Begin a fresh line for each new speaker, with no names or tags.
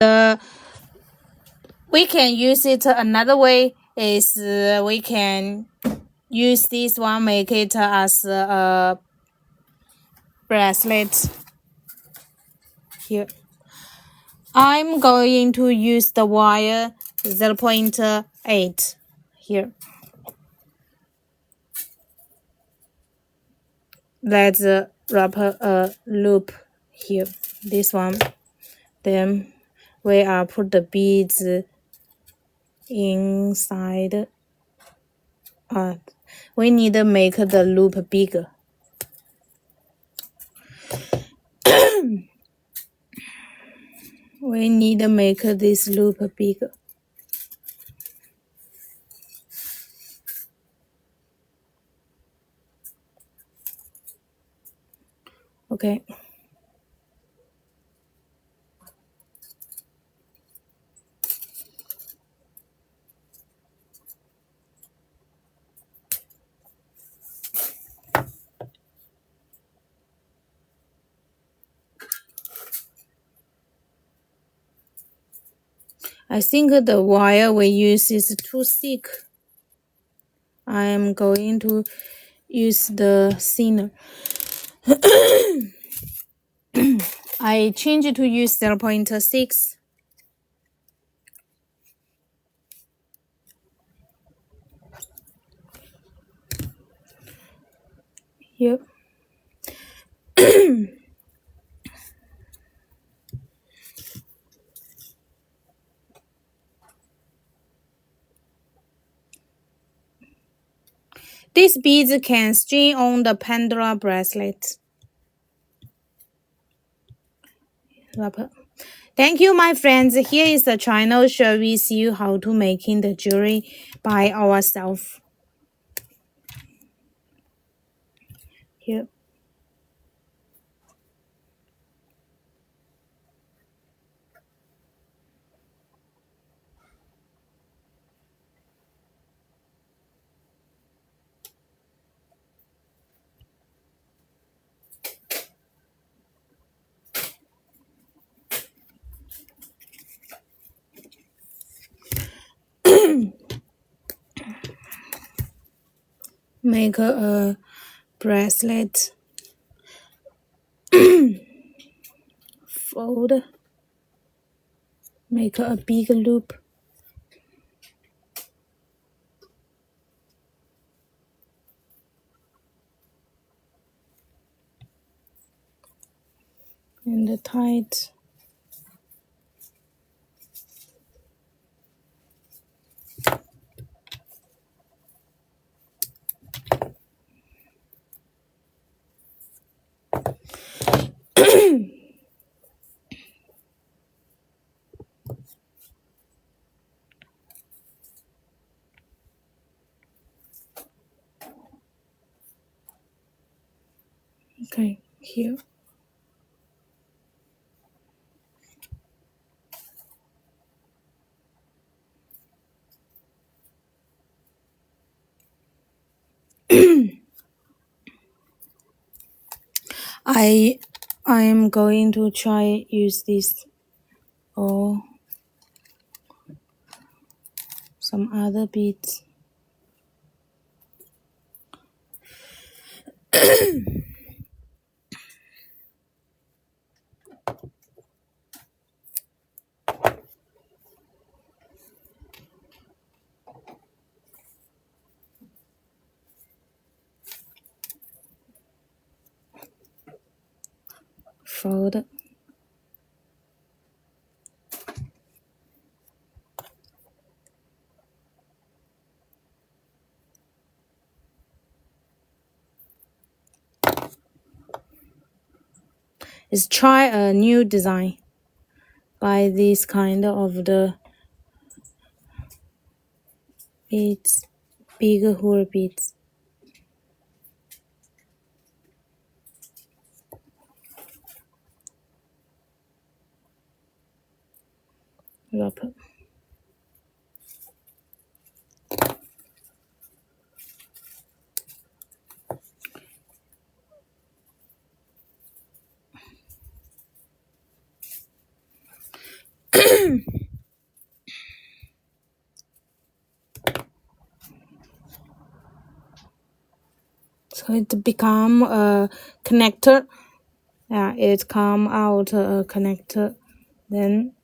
we can use it another way is we can use this one, make it as a bracelet. Here I'm going to use the wire 0.8 here. Let's wrap a loop here, this one. Then we are put the beads inside. We need to make the loop bigger. We need to make this loop bigger. Okay. I think the wire we use is too thick. I am going to use the thinner. I change it to use 0.6. Yep. These beads can string on the Pandora bracelet. Thank you, my friends. Here is the channel share with you how to making the jewelry by ourselves. Here. Make a bracelet. Fold. Make a big loop. And tight. Okay, here. I am going to try use this or some other beads. Fold. Let's try a new design by this kind of the beads, big hole beads. Wrap. So it become a connector. Yeah, it come out a connector. Then